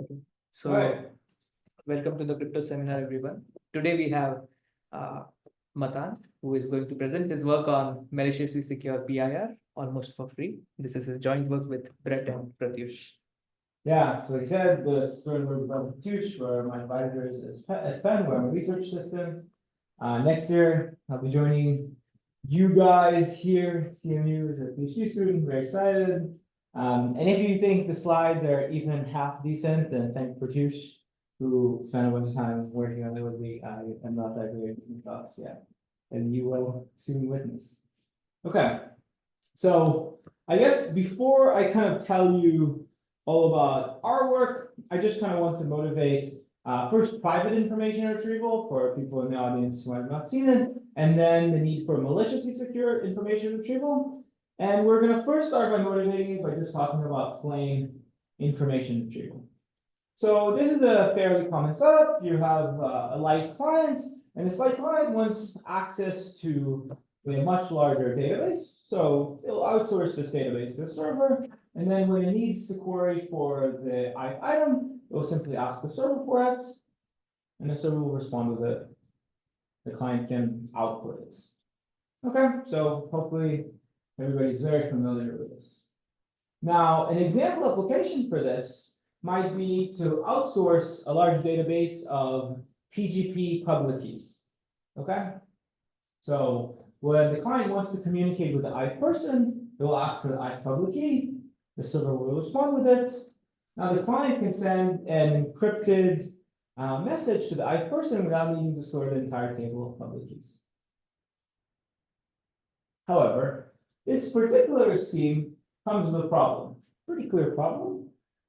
Okay. All right. Welcome to the crypto seminar, everyone. Today we have Matan, who is going to present his work on maliciously-secure PIR almost for free. This is his joint work with Brett and Pratyush. Yeah, so like I said, the story work about Pratyush, where my advisors is at Penn, where I'm a research assistant. Next year, I'll be joining you guys here at CMU as a PhD student. Very excited. And if you think the slides are even half decent, then thank Pratyush, who spent a bunch of time working on it with me. I am not that great in thoughts yet, as you will soon witness. Okay, so I guess before I kind of tell you all about our work, I just kind of want to motivate first private information retrieval for people in the audience who have not seen it, and then the need for maliciously secure information retrieval. And we're going to first start by motivating it by just talking about plain information retrieval. So this is a fairly common setup. You have a light client, and this light client wants access to a much larger database. So it'll outsource this database to a server, and then when it needs to query for the ith item, it will simply ask the server for it, and the server will respond with it. The client can output it. Okay, so hopefully everybody's very familiar with this. Now, an example application for this might be to outsource a large database of PGP public keys. Okay, so when the client wants to communicate with the ith person, it will ask for the ith public key. The server will respond with it. Now the client can send an encrypted message to the ith person without needing to store the entire table of public keys. However, this particular scheme comes with a problem, pretty clear problem.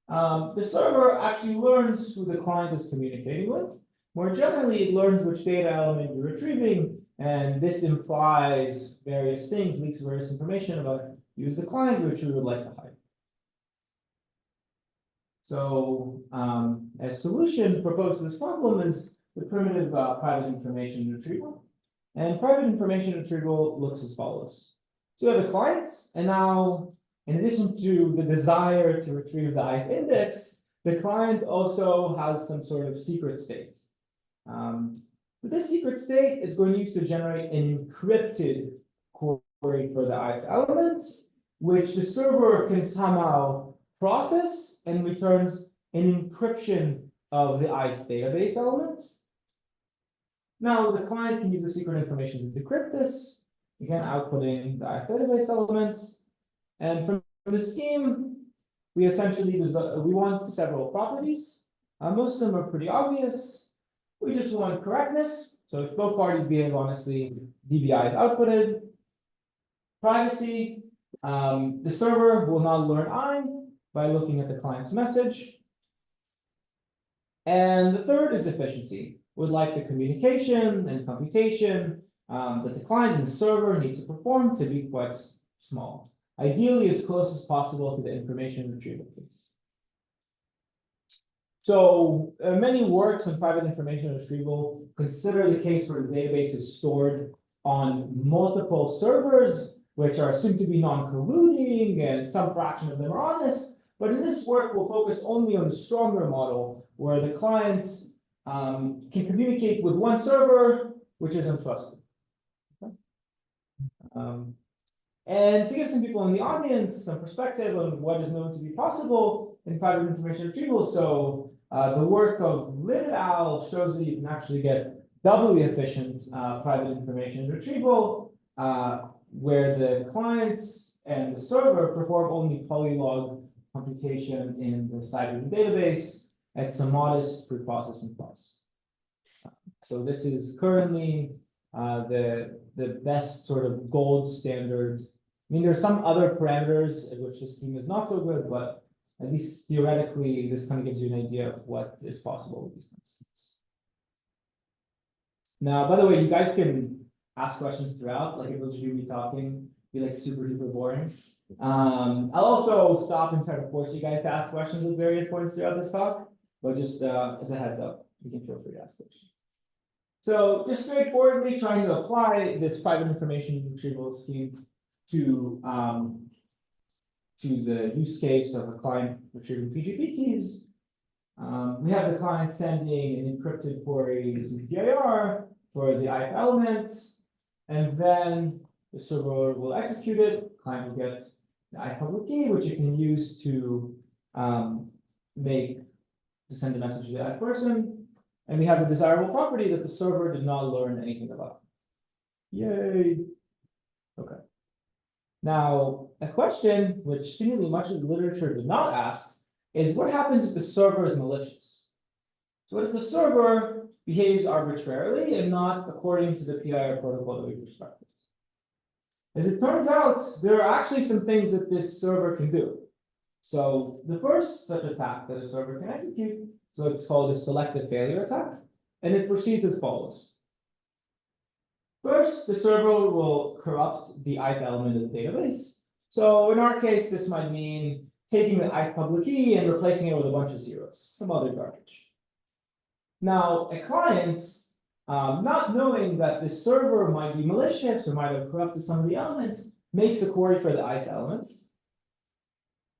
The server actually learns who the client is communicating with. More generally, it learns which data element you're retrieving, and this implies various things, leaks various information about you as the client, which we would like to hide. So a solution proposed to this problem is the primitive private information retrieval. And private information retrieval looks as follows. So you have a client, and now, in addition to the desire to retrieve the ith index, the client also has some sort of secret state. With this secret state, it's going to use to generate an encrypted query for the ith element, which the server can somehow process and returns an encryption of the ith database element. Now, the client can use the secret information to decrypt this, again, outputting the ith database element. And from the scheme, we essentially we want several properties. Most of them are pretty obvious. We just want correctness. So if both parties behave honestly, DBI is outputted. Privacy, the server will not learn I by looking at the client's message. And the third is efficiency. Would like the communication and computation that the client and the server need to perform to be quite small. Ideally, as close as possible to the information retrieval case. So many works on private information retrieval consider the case where the database is stored on multiple servers, which are assumed to be non-colluding, and some fraction of them are honest. But in this work, we'll focus only on the stronger model, where the client can communicate with one server, which is untrusted. Okay. And to give some people in the audience some perspective on what is known to be possible in private information retrieval, so the work of Lin et al. Shows that you can actually get doubly efficient private information retrieval, where the clients and the server perform only polylog computation in the side of the database at some modest preprocessing costs. So this is currently the best sort of gold standard. I mean, there's some other parameters at which the scheme is not so good, but at least theoretically, this kind of gives you an idea of what is possible with these kind of schemes. Now, by the way, you guys can ask questions throughout. Like if it'll just be talking, be like super duper boring. I'll also stop and try to force you guys to ask questions at various points throughout this talk, but just as a heads up, you can feel free to ask questions. So just straightforwardly trying to apply this private information retrieval scheme to the use case of a client retrieving PGP keys. We have the client sending an encrypted query using PIR for the ith element, and then the server will execute it. Client will get the ith public key, which it can use to send a message to the ith person. And we have the desirable property that the server did not learn anything about. Yay! Okay. Now, a question which seemingly much of the literature did not ask is what happens if the server is malicious? So what if the server behaves arbitrarily and not according to the PIR protocol that we prescribed? As it turns out, there are actually some things that this server can do. So the first such attack that a server can execute, so it's called a selective-failure attack, and it proceeds as follows. First, the server will corrupt the ith element of the database. So in our case, this might mean taking the ith public key and replacing it with a bunch of zeros, some other garbage. Now, a client, not knowing that the server might be malicious or might have corrupted some of the elements, makes a query for the ith element.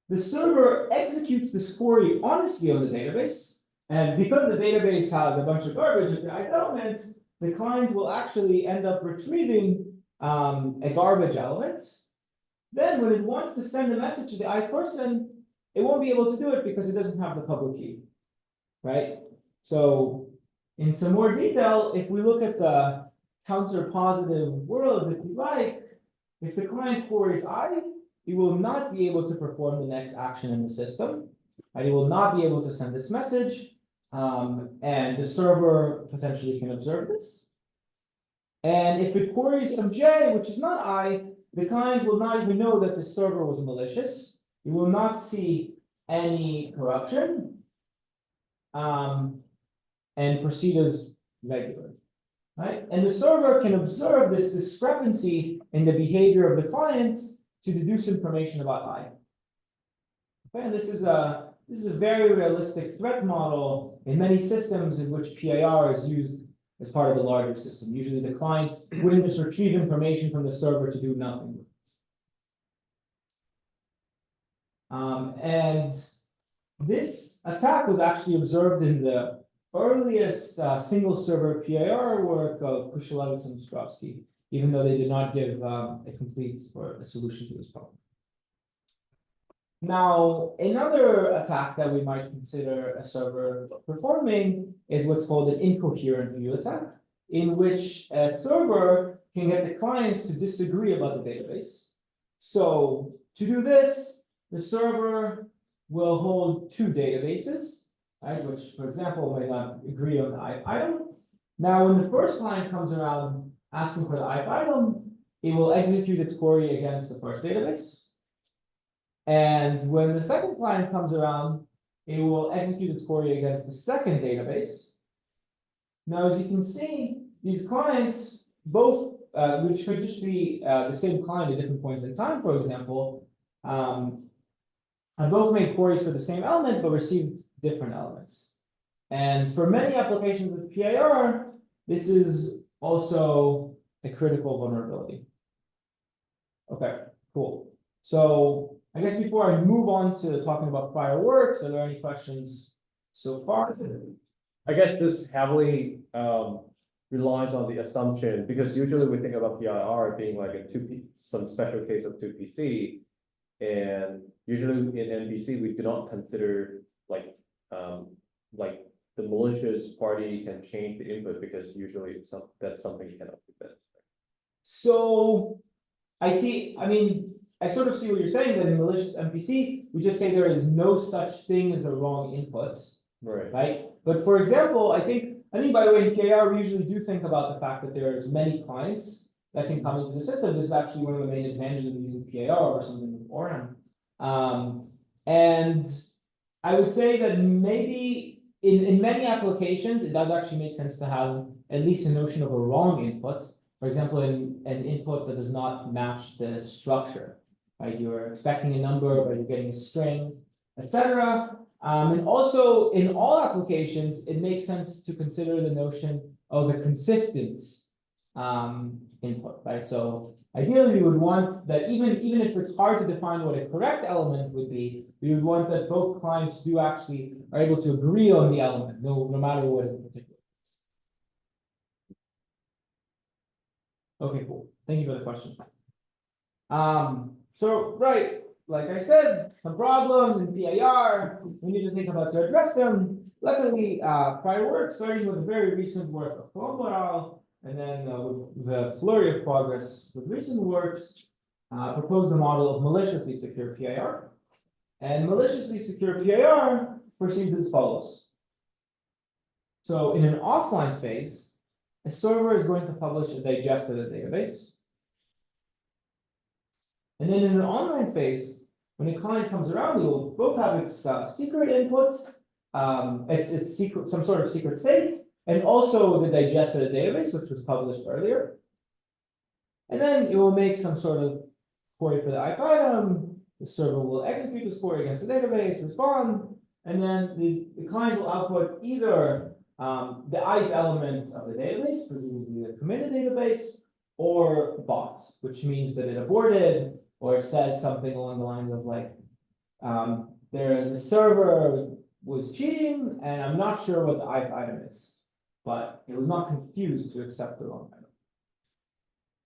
The server executes this query honestly on the database, and because the database has a bunch of garbage at the ith element, the client will actually end up retrieving a garbage element. Then when it wants to send a message to the ith person, it won't be able to do it because it doesn't have the public key, right? So in some more detail, if we look at the counter-positive world, if you like, if the client queries I, it will not be able to perform the next action in the system, and it will not be able to send this message. And the server potentially can observe this. And if it queries some J, which is not I, the client will not even know that the server was malicious. You will not see any corruption, and proceed as regular, right? And the server can observe this discrepancy in the behavior of the client to deduce information about I. Okay, and this is a very realistic threat model in many systems in which PIR is used as part of a larger system. Usually the client wouldn't just retrieve information from the server to do nothing with it. And this attack was actually observed in the earliest single server PIR work of Kushelevitz and Ostrovsky, even though they did not give a complete or a solution to this problem. Now, another attack that we might consider a server performing is what's called an incoherent view attack, in which a server can get the clients to disagree about the database. So to do this, the server will hold two databases, right, which, for example, may not agree on the ith item. Now, when the first client comes around asking for the ith item, it will execute its query against the first database. And when the second client comes around, it will execute its query against the second database. Now, as you can see, these clients, both, which could just be the same client at different points in time, for example, have both made queries for the same element, but received different elements. And for many applications with PIR, this is also a critical vulnerability. Okay, cool. So I guess before I move on to talking about prior works, are there any questions so far? I guess this heavily relies on the assumption, because usually we think about PIR being like a some special case of 2PC, and usually in NBC we do not consider like the malicious party can change the input, because usually that's something you cannot prevent. So I see, I mean, I sort of see what you're saying, that in malicious MPC, we just say there is no such thing as a wrong input, right? But for example, I think by the way, in PIR, we usually do think about the fact that there's many clients that can come into the system. This is actually one of the main advantages of using PIR or something with ORM. And I would say that maybe in many applications, it does actually make sense to have at least a notion of a wrong input. For example, in an input that does not match the structure, right? You're expecting a number, but you're getting a string, etc. And also in all applications, it makes sense to consider the notion of a consistent input, right? So Ideally, we would want that even if it's hard to define what a correct element would be, we would want that both clients do actually are able to agree on the element, no matter what in particular is. Okay, cool. Thank you for the question. So right, like I said, some problems in PIR, we need to think about to address them. Luckily, prior work, starting with the very recent work of Colombo et al., and then with the flurry of progress with recent works, proposed a model of maliciously secure PIR. And maliciously secure PIR proceeds as follows. So in an offline phase, a server is going to publish a digest to the database. And then in an online phase, when a client comes around, it will both have its secret input, its secret, some sort of secret state, and also the digest to the database, which was published earlier. And then it will make some sort of query for the ith item. The server will execute this query against the database, respond, and then the client will output either the ith element of the database, presumably the committed database, or bot, which means that it aborted, or it says something along the lines of like, the server was cheating, and I'm not sure what the ith item is, but it was not confused to accept the wrong item.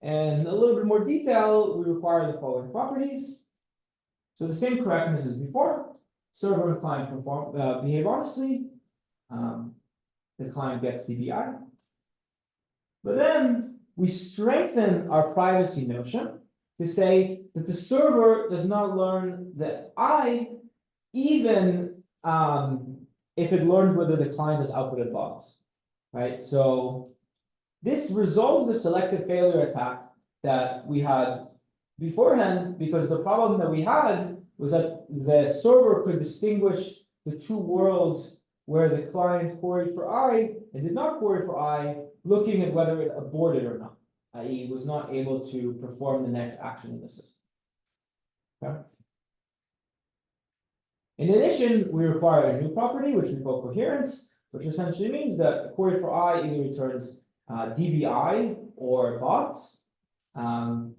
And a little bit more detail, we require the following properties. So the same correctness as before, server and client behave honestly, the client gets DBI. But then we strengthen our privacy notion to say that the server does not learn the I, even if it learned whether the client has outputted bots, right? So this resolved the selective failure attack that we had beforehand, because the problem that we had was that the server could distinguish the two worlds where the client queried for I and did not query for I, looking at whether it aborted or not, i.e. was not able to perform the next action in the system. Okay. In addition, we require a new property, which we call coherence, which essentially means that a query for I either returns DBI or bots. And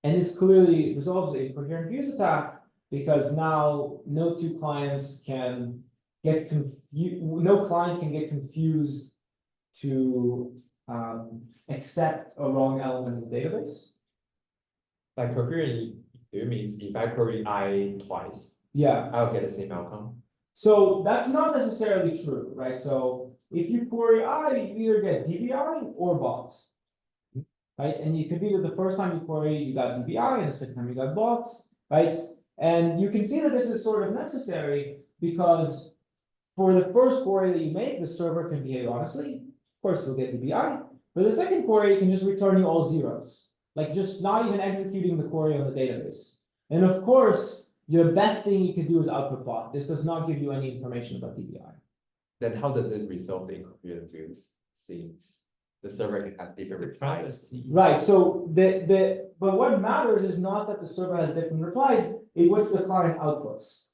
this clearly resolves a coherent views attack, because now no two clients can get confused, no client can get confused to accept a wrong element of the database. By coherent, do you mean if I query I twice, Yeah. I'll get the same outcome? So that's not necessarily true, right? So if you query I, you either get DBI or bots, right? And it could be that the first time you query, you got DBI, and the second time you got bots, right? And you can see that this is sort of necessary because for the first query that you make, the server can behave honestly. Of course, you'll get DBI. For the second query, it can just return you all zeros, like just not even executing the query on the database. And of course, the best thing you could do is output bot. This does not give you any information about DBI. Then how does it resolve the incoherent views, since the server can have different replies? Right. So but what matters is not that the server has different replies, it's what's the client outputs,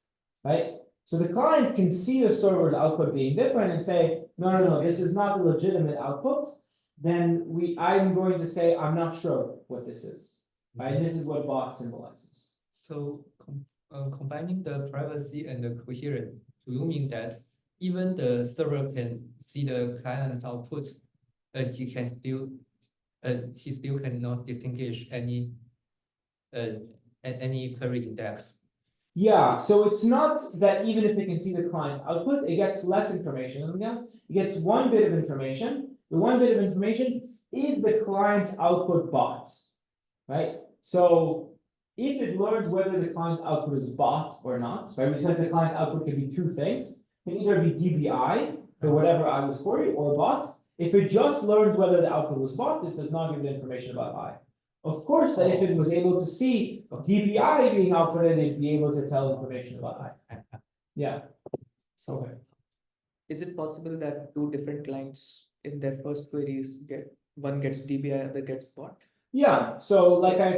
right? So the client can see the server's output being different and say, no, this is not a legitimate output. Then I'm going to say, I'm not sure what this is, right? This is what bot symbolizes. So combining the privacy and the coherence, do you mean that even the server can see the client's output, he still cannot distinguish any query index? Yeah, so it's not that even if it can see the client's output, it gets less information. Again, it gets one bit of information. The one bit of information is the client's output bots, right? So if it learns whether the client's output is bot or not, right? We said the client's output can be two things. It can either be DBI for whatever I was queried or bot. If it just learns whether the output was bot, this does not give it information about I. Of course, that if it was able to see DBI being outputted, it'd be able to tell information about I. Yeah. So is it possible that two different clients in their first queries one gets DBI, other gets bot? Yeah. So like I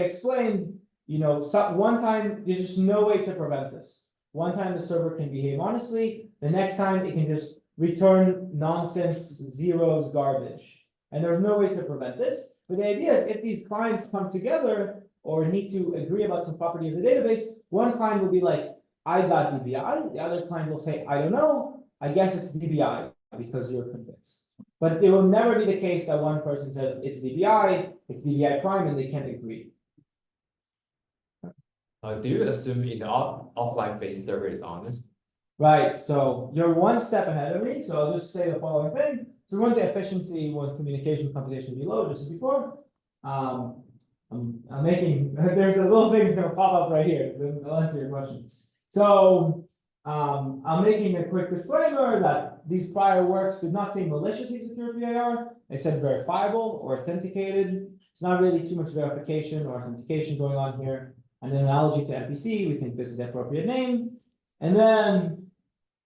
explained, one time there's just no way to prevent this. One time the server can behave honestly. The next time it can just return nonsense, zeros, garbage, and there's no way to prevent this. But the idea is if these clients come together or need to agree about some property of the database, one client will be like, I got DBI, the other client will say, I don't know, I guess it's DBI because you're convinced. But it will never be the case that one person says it's DBI prime, and they can't agree. Do you assume in the offline phase server is honest? Right, so you're one step ahead of me, so I'll just say the following thing. So we want the efficiency, we want communication computation below, just as before. I'm making, there's a little thing that's gonna pop up right here, so I'll answer your question. So, I'm making a quick disclaimer that these prior works did not say maliciously secure PIR, they said verifiable or authenticated. It's not really too much verification or authentication going on here. And an analogy to MPC, we think this is the appropriate name. And then,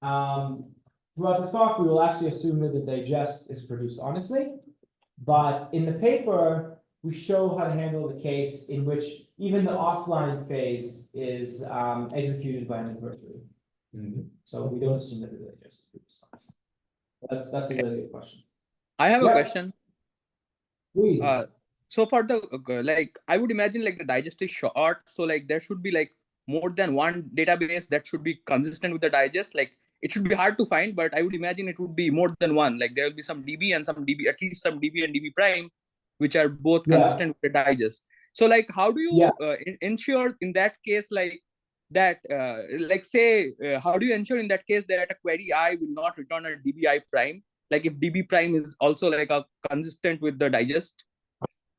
throughout this talk, we will actually assume that the digest is produced honestly. But in the paper, we show how to handle the case in which even the offline phase is executed by an adversary. So we don't assume that the digest is produced honestly. That's a really good question. I have a Yeah. question. Please. So for the like, I would imagine like the digest is short, so like there should be like more than one database that should be consistent with the digest. Like it should be hard to find, but I would imagine it would be more than one. Like there will be some DB and some DB, at least some DB and DB prime, which are both consistent with the digest. So like, how do you ensure in that case, like that, like say, how do you ensure in that case that a query I will not return a DBI prime? Like if DB prime is also like a consistent with the digest?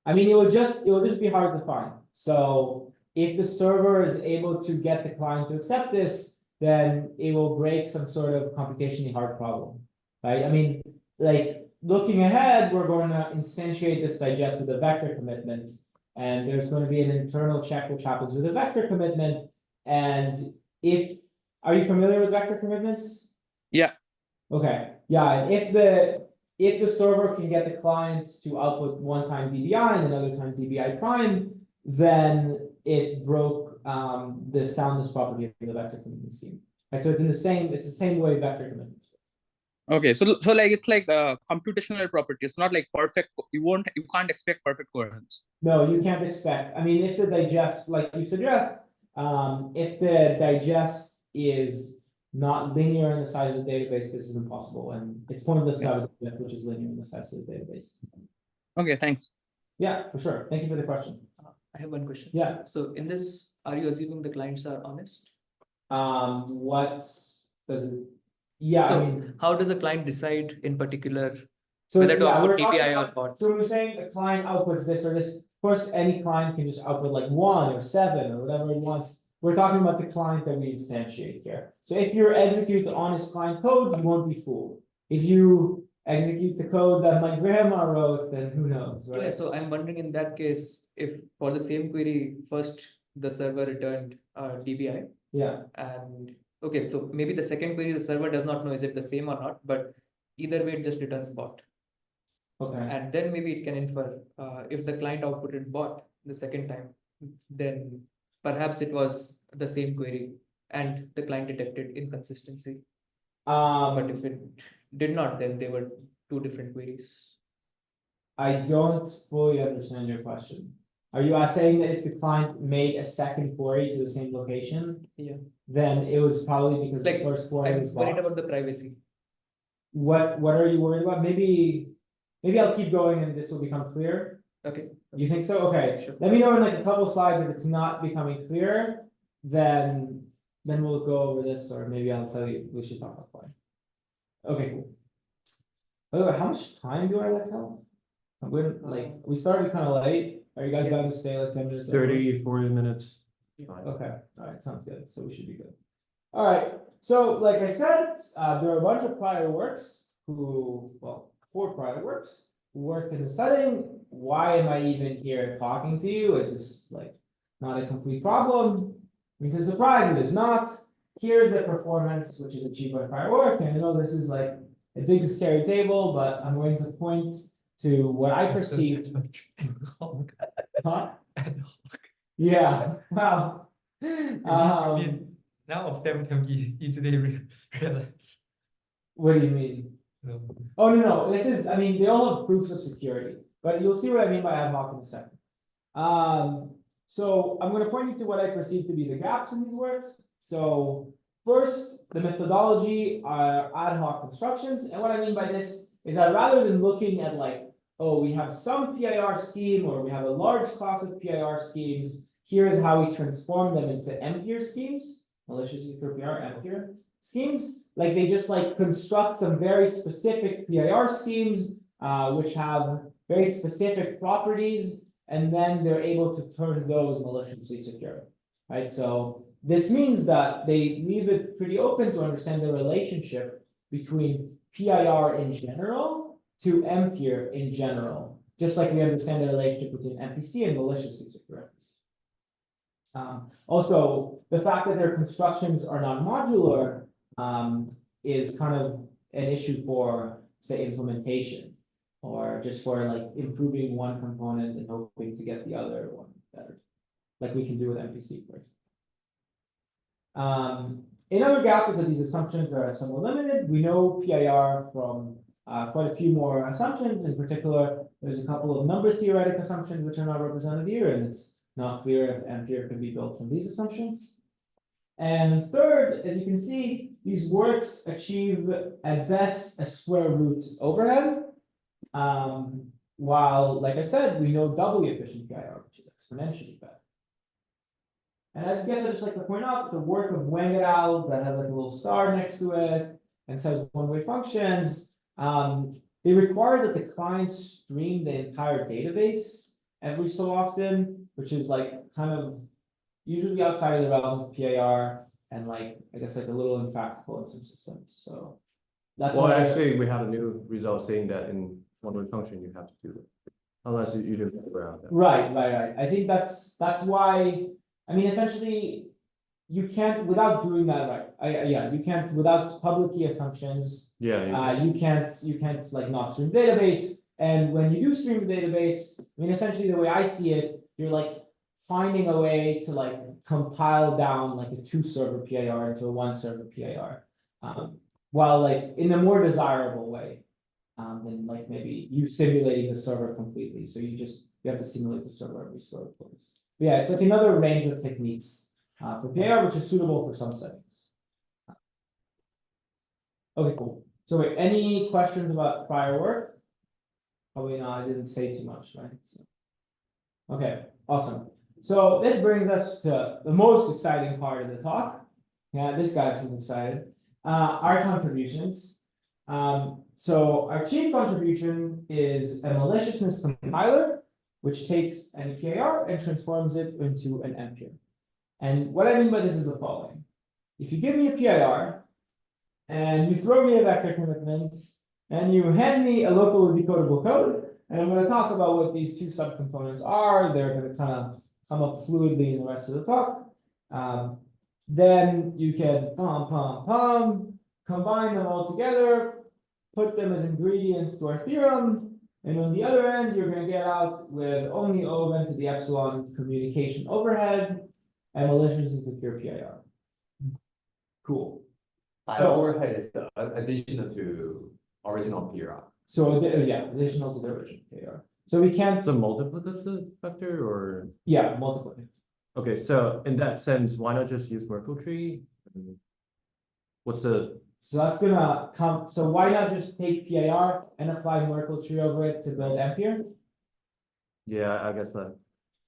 I mean, it will just be hard to find. So if the server is able to get the client to accept this, then it will break some sort of computationally hard problem, right? I mean, like looking ahead, we're going to instantiate this digest with a vector commitment, and there's going to be an internal check which happens with a vector commitment. And are you familiar with vector commitments? Yeah. Okay. Yeah. And if the server can get the client to output one time DBI and another time DBI prime, then it broke the soundness property of the vector commitment scheme. Right, so it's the same way vector commitments. Okay, so like it's like computational property. It's not like perfect. You can't expect perfect coherence. No, you can't expect. I mean, if the digest, like you suggest, if the digest is not linear in the size of the database, this is impossible, and it's pointless to have a digest which is linear in the size of the database. Okay, thanks. Yeah, for sure. Thank you for the question. I have one question. Yeah. So in this, are you assuming the clients are honest? What does it? Yeah, So I mean, how does the client decide in particular so whether to yeah, we're output talking DPI or about- bot? So we're saying a client outputs this or this. Of course, any client can just output like 1 or 7 or whatever it wants. We're talking about the client that we instantiate here. So if you execute the honest client code, you won't be fooled. If you execute the code that my grandma wrote, then who knows, right? Yeah, so I'm wondering in that case, if for the same query, first the server returned DBI, Yeah. and okay, so maybe the second query, the server does not know is it the same or not, but either way it just returns bot. Okay. And then maybe it can infer if the client outputted bot the second time, then perhaps it was the same query and the client detected inconsistency. But if it did not, then they were two different queries. I don't fully understand your question. Are you saying that if the client made a second query to the same location? Yeah. Then it was probably because Like, the first query I'm was worried blocked? about the privacy. What are you worried about? Maybe I'll keep going and this will become clear. Okay. You think so? Okay. Sure. Let me know in like a couple slides if it's not becoming clear, then we'll go over this, or maybe I'll tell you we should talk offline. Okay, cool. By the way, how much time do I have? We started kind of late. Are you guys Yeah. going to stay like 10 minutes? over? 30, 40 minutes. Okay, all right, sounds good. So we should be good. All right, so like I said, there are a bunch of prior works four prior works who worked in the setting. Why am I even here talking to you? Is this like not a complete problem? It's a surprise, it is not. Here's the performance which is achieved by prior work, and I know this is like a big scary table, but I'm going to point to what I perceive. Huh? Yeah, well. None of them can be easily realized. What do you mean? No. Oh, no, this is, I mean, they all have proofs of security. but you'll see what I mean by ad hoc in a second. So I'm going to point you to what I perceive to be the gaps in these works. So first, the methodology are ad hoc constructions, and what I mean by this is that rather than looking at like, oh, we have some PIR scheme or we have a large class of PIR schemes, here is how we transform them into mPIR schemes, maliciously-secure PIR, mPIR schemes. Like they just like construct some very specific PIR schemes, which have very specific properties, and then they're able to turn those maliciously secure, right? So this means that they leave it pretty open to understand the relationship between PIR in general to mPIR in general, just like we understand the relationship between MPC and maliciously secure MPC. Also, the fact that their constructions are non-modular is kind of an issue for, say, implementation, or just for like improving one component and hoping to get the other one better, like we can do with MPC, for example. Another gap is that these assumptions are somewhat limited. We know PIR from quite a few more assumptions. In particular, there's a couple of number theoretic assumptions which are not represented here, and it's not clear if mPIR can be built from these assumptions. And third, as you can see, these works achieve at best a square root overhead, while, like I said, we know doubly efficient PIR, which is exponentially better. And I guess I'd just like to point out the work of Wang et al. That has like a little star next to it and says one-way functions. They require that the client stream the entire database every so often, which is like kind of usually outside of the realm of PIR, and like I guess like a little impractical in some systems. So that's Well, why actually, we have a new result saying that in one-way function you have to do it, unless you do it around that. Right. I think that's why. I mean, essentially, you can't without doing that, right? Yeah, you can't without public key assumptions. Yeah. You can't like not stream database. And when you do stream the database, I mean, essentially the way I see it, you're like finding a way to like compile down like a 2-server PIR into a 1-server PIR, while like in a more desirable way than like maybe you simulating the server completely. So you have to simulate the server every so often. Yeah, it's like another range of techniques for PIR, which is suitable for some settings. Okay, cool. So wait, any questions about prior work? Probably not, I didn't say too much, right? So, okay, awesome. So this brings us to the most exciting part of the talk. Yeah, this guy seems excited. Our contributions. So our chief contribution is a maliciousness compiler, which takes an PIR and transforms it into an mPIR. And what I mean by this is the following. If you give me a PIR and you throw me a vector commitment and you hand me a local decodable code, and I'm going to talk about what these two subcomponents are, they're going to kind of come up fluidly in the rest of the talk. Then you can combine them all together, put them as ingredients to our theorem, and on the other end, you're going to get out with only O to the epsilon communication overhead and maliciously-secure PIR. Cool. So overhead is additional to original PIR. So yeah, additional to the original PIR. So we can't. It's a multiplicative factor, or Yeah, multiplicative. okay. So in that sense, why not just use Merkle tree? What's the So that's gonna come. So why not just take PIR and apply Merkle tree over it to build mPIR? Yeah, I guess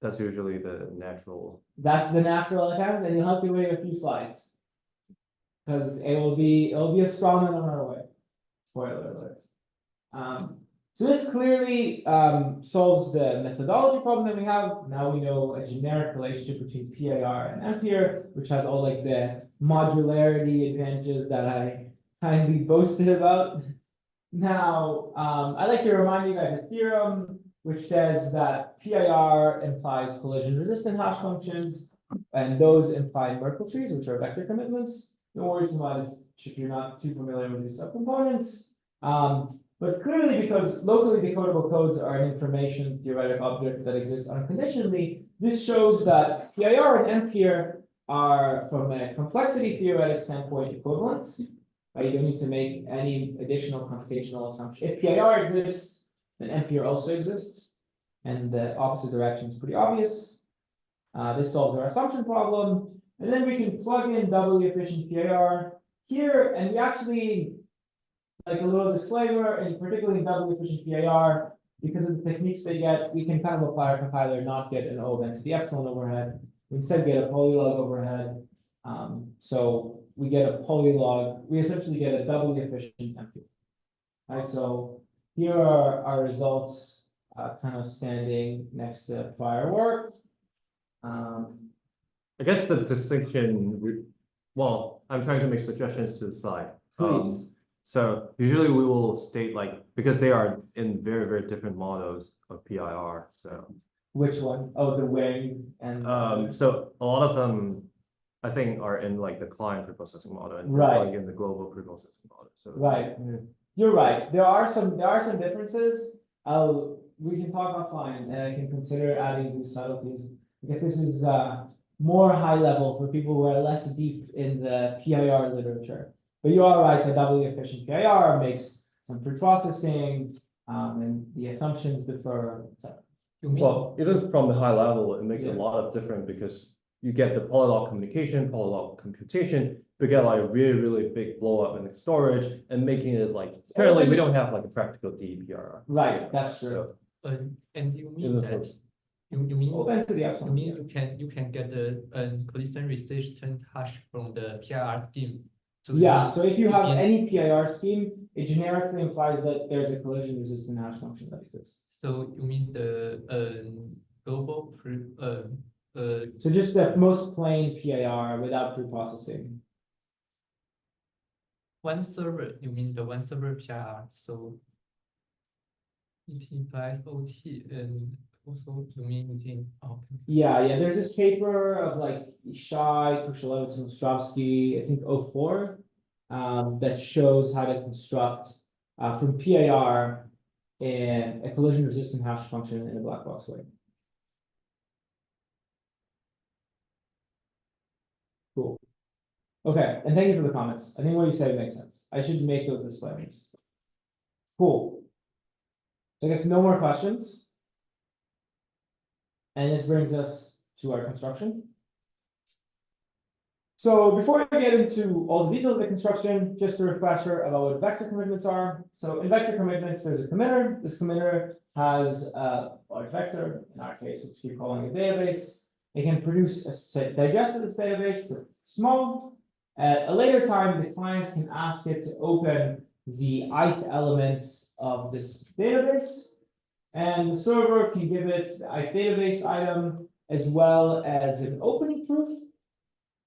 that's usually the natural. That's the natural attempt, and you'll have to wait a few slides because it will be a strawman on our way. Spoiler alert. So this clearly solves the methodology problem that we have. Now we know a generic relationship between PIR and mPIR, which has all like the modularity advantages that I kindly boasted about. Now, I'd like to remind you guys a theorem which says that PIR implies collision-resistant hash functions, and those imply Merkle trees, which are vector commitments. Don't worry too much if you're not too familiar with these subcomponents. But clearly, because locally decodable codes are an information theoretic object that exists unconditionally, this shows that PIR and mPIR are, from a complexity theoretic standpoint, equivalent. Right? You don't need to make any additional computational assumption. If PIR exists, then mPIR also exists. And the opposite direction is pretty obvious. This solves our assumption problem. And then we can plug in doubly efficient PIR here, and we actually, like a little disclaimer, and particularly in doubly efficient PIR, because of the techniques they get, we can kind of apply our compiler, not get an O of n to the epsilon overhead. We instead get a polylog overhead. So we get a polylog, we essentially get a doubly efficient mPIR. Right, so here are our results, kind of standing next to prior work. I guess the distinction, well, I'm trying to make suggestions to the side. Please. So usually we will state like, because they are in very, very different models of PIR, so. Which one? Oh, the wing and. So a lot of them, I think, are in like the client preprocessing model and Right. like in the global preprocessing model, so. Right, you're right. There are some differences. We can talk offline, and I can consider adding these subtleties, because this is more high level for people who are less deep in the PIR literature. But you are right, the doubly efficient PIR makes some preprocessing, and the assumptions differ, etc. You mean Well, even from the high level, it makes a Yeah. lot of difference because you get the polylog communication, polylog computation, we get like a really, really big blow up in the storage and making it like, apparently we don't have like a practical DPR. Right, that's true. So, and you mean Yeah, that you mean O n to the you epsilon. mean you can get the collision resistant hash from the PIR scheme. So you Yeah, mean- so if you have mean- any PIR scheme, it generically implies that there's a collision resistant hash function that exists. So you mean the global So just the most plain PIR without preprocessing. one server, you mean the one server PIR, so it implies OT and also you mean okay. Yeah, there's this paper of like Shai, Kushelevitz, and Ostrovsky, I think 04, that shows how to construct from PIR and a collision resistant hash function in a black box way. Cool. Okay, and thank you for the comments. I think what you said makes sense. I should make those disclaimers. Cool. So I guess no more questions. And this brings us to our construction. So before I get into all the details of the construction, just a refresher about what vector commitments are. So in vector commitments, there's a committer. This committer has a large vector, in our case, which we keep calling a database. It can produce a digest of this database that's small. At a later time, the client can ask it to open the ith element of this database. And the server can give it the ith database item as well as an opening proof.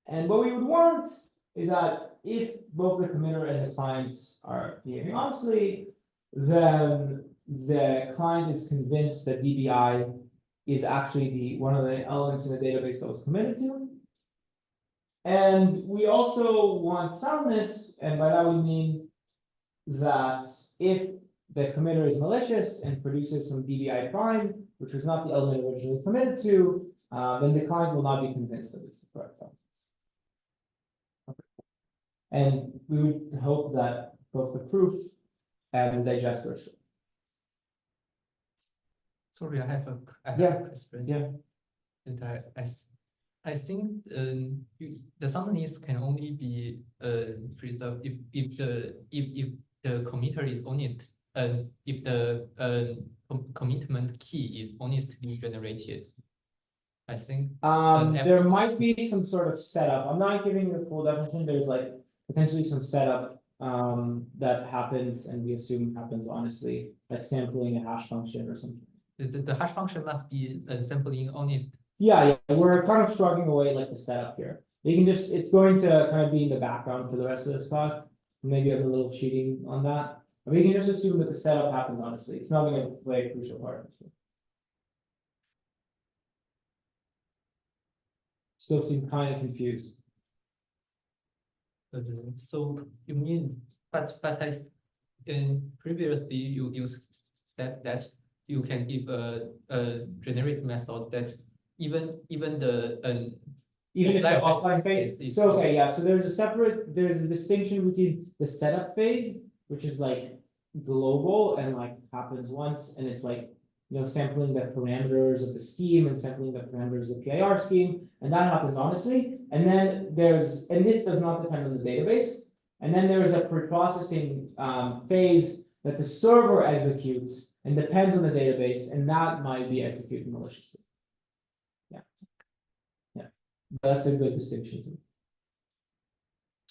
And what we would want is that if both the committer and the client are behaving honestly, then the client is convinced that DBI is actually one of the elements in the database that was committed to. And we also want soundness, and by that we mean that if the committer is malicious and produces some DBI prime, which was not the element originally committed to, then the client will not be convinced that it's the correct element. And we would hope that both the proof and the digester are true. Sorry, I have a question. Yeah. That I think the soundness can only be preserved if the committer is honest, if the commitment key is honestly generated. I think there might be some sort of setup. I'm not giving you the full definition. There's like potentially some setup that happens, and we assume happens honestly, like sampling a hash function or something. The hash function must be sampling honest. Yeah, we're kind of shrugging away like the setup here. You can just, it's going to kind of be in the background for the rest of this talk. Maybe I'm a little cheating on that. But you can just assume that the setup happens honestly. It's not going to play a crucial part. Still seem kind of confused. So you mean, but I previously you said that you can give a generic method that even the Even if the offline offline phase. is So okay, yeah. So there's a distinction between the setup phase, which is like global and like happens once, and it's like, sampling the parameters of the scheme and sampling the parameters of the PIR scheme, and that happens honestly. And then and this does not depend on the database. And then there is a preprocessing phase that the server executes and depends on the database, and that might be executed maliciously. Yeah, that's a good distinction too.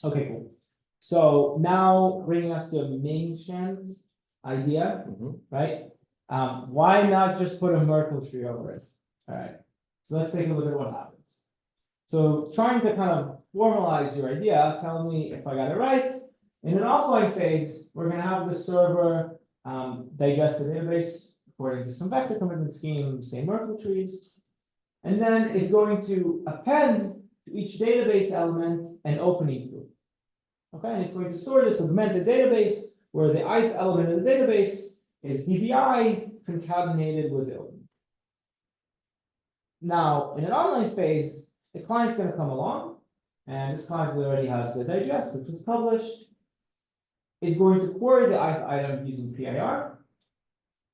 Okay, cool. So now bringing us to Ming-Shen's idea, right? Why not just put a Merkle tree over it? All right, so let's take a look at what happens. So trying to kind of formalize your idea, tell me if I got it right. In an offline phase, we're going to have the server digest the database according to some vector commitment scheme, say Merkle trees. And then it's going to append to each database element an opening proof. Okay, and it's going to store this augmented database where the ith element of the database is DBI concatenated with the opening. Now, in an online phase, the client's going to come along, and this client already has the digest, which was published. It's going to query the ith item using PIR.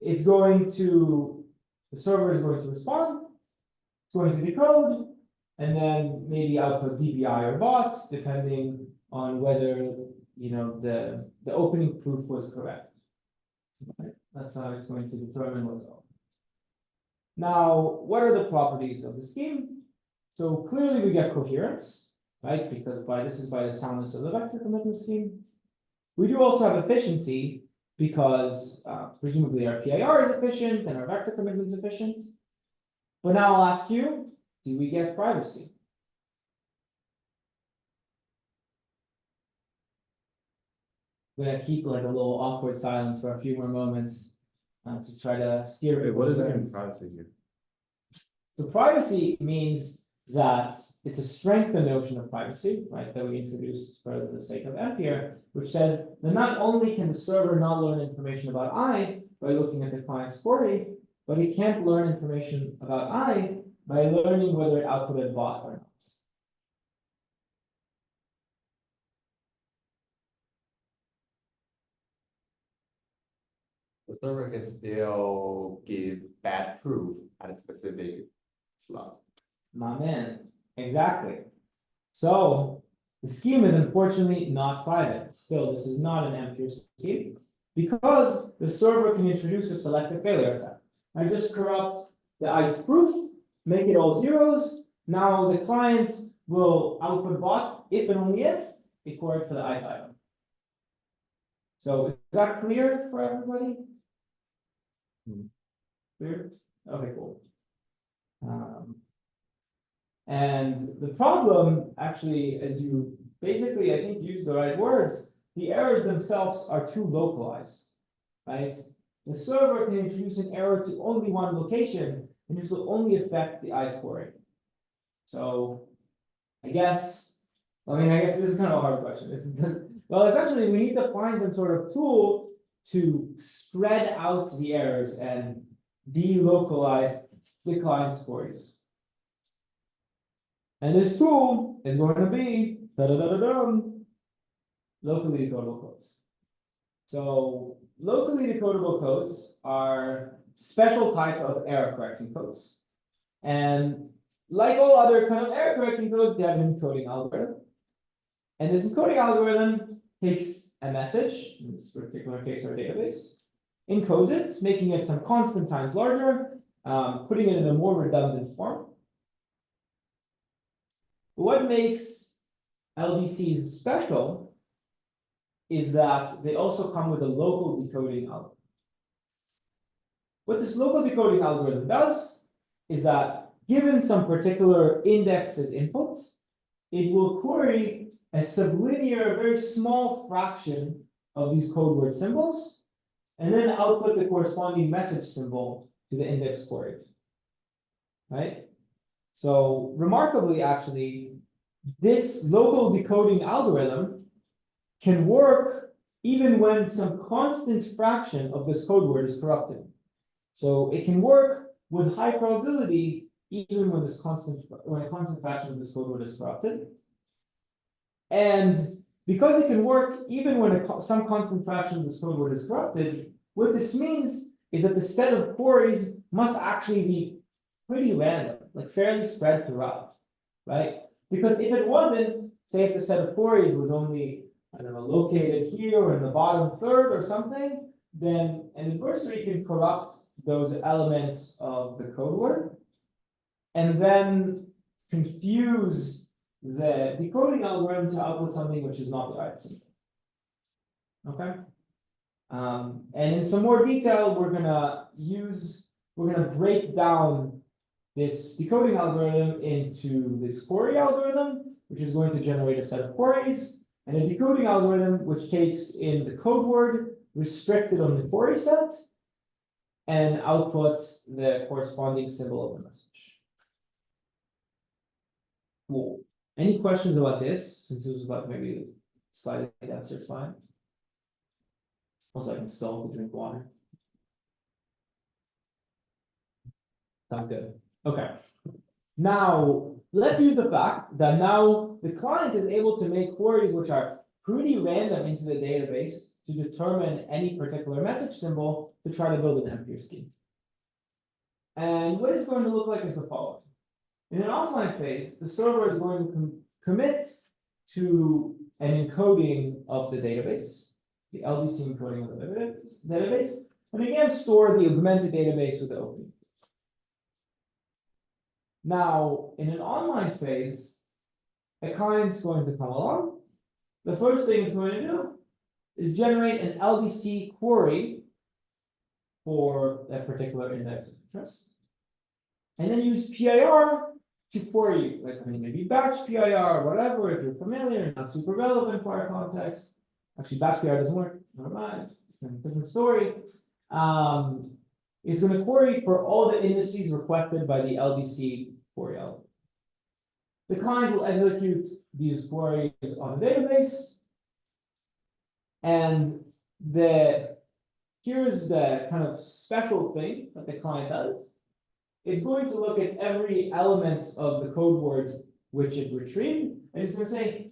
It's going to, the server is going to respond. It's going to decode, and then maybe output DBI or bot, depending on whether the opening proof was correct. Okay? That's how it's going to determine what's up. Now, what are the properties of the scheme? So clearly we get coherence, right? Because this is by the soundness of the vector commitment scheme. We do also have efficiency because presumably our PIR is efficient and our vector commitment is efficient. But now I'll ask you, do we get privacy? I'm gonna keep like a little awkward silence for a few more moments to try to steer. Wait, what does it mean, brains. privacy here? So privacy means that it's a strengthened notion of privacy, right, that we introduced for the sake of mPIR, which says that not only can the server not learn information about I by looking at the client's query, but it can't learn information about I by learning whether it outputted bot or not. The server can still give bad proof at a specific slot. My man, exactly. So the scheme is unfortunately not private. Still, this is not an mPIR scheme because the server can introduce a selective failure attack. I just corrupt the ith proof, make it all zeros. Now the client will output bot if and only if it queried for the ith item. So is that clear for everybody? Clear? Okay, cool. And the problem, actually, as you basically, I think, use the right words, the errors themselves are too localized, right? The server can introduce an error to only one location, and this will only affect the ith query. So, I guess this is kind of a hard question. Well, essentially, we need to find some sort of tool to spread out the errors and delocalize the client's queries. And this tool is going to be locally decodable codes. So locally decodable codes are special type of error correcting codes. And like all other kind of error correcting codes, they have an encoding algorithm. And this encoding algorithm takes a message, in this particular case our database, encodes it, making it some constant times larger, putting it in a more redundant form. What makes LDCs special is that they also come with a local decoding algorithm. What this local decoding algorithm does is that given some particular index as input, it will query a sublinear, very small fraction of these code word symbols, and then output the corresponding message symbol to the index queried. Right? So remarkably, actually, this local decoding algorithm can work even when some constant fraction of this code word is corrupted. So it can work with high probability even when a constant fraction of this code word is corrupted. And because it can work even when some constant fraction of this code word is corrupted, what this means is that the set of queries must actually be pretty random, like fairly spread throughout, right? Because if it wasn't, say if the set of queries was only, I don't know, located here or in the bottom third or something, then an adversary can corrupt those elements of the code word and then confuse the decoding algorithm to output something which is not the right symbol. Okay. And in some more detail, we're gonna break down this decoding algorithm into this query algorithm, which is going to generate a set of queries, and a decoding algorithm which takes in the code word restricted on the query set and output the corresponding symbol of the message. Cool. Any questions about this? Since it was about maybe slightly answer, it's fine. Also, I can stall to drink water. Sounds good. Okay. Now, let's use the fact that now the client is able to make queries which are pretty random into the database to determine any particular message symbol to try to build an mPIR scheme. And what it's going to look like is the following. In an offline phase, the server is going to commit to an encoding of the database, the LDC encoding of the database, and again store the augmented database with the opening. Now, in an online phase, a client's going to come along. The first thing it's going to do is generate an LDC query for that particular index of interest, and then use PIR to query, like maybe batch PIR or whatever, if you're familiar, not super relevant for our context. Actually, batch PIR doesn't work, never mind, different story. It's going to query for all the indices requested by the LDC query algorithm. The client will execute these queries on the database, and here's the kind of special thing that the client does. It's going to look at every element of the code word which it retrieved, and it's going to say,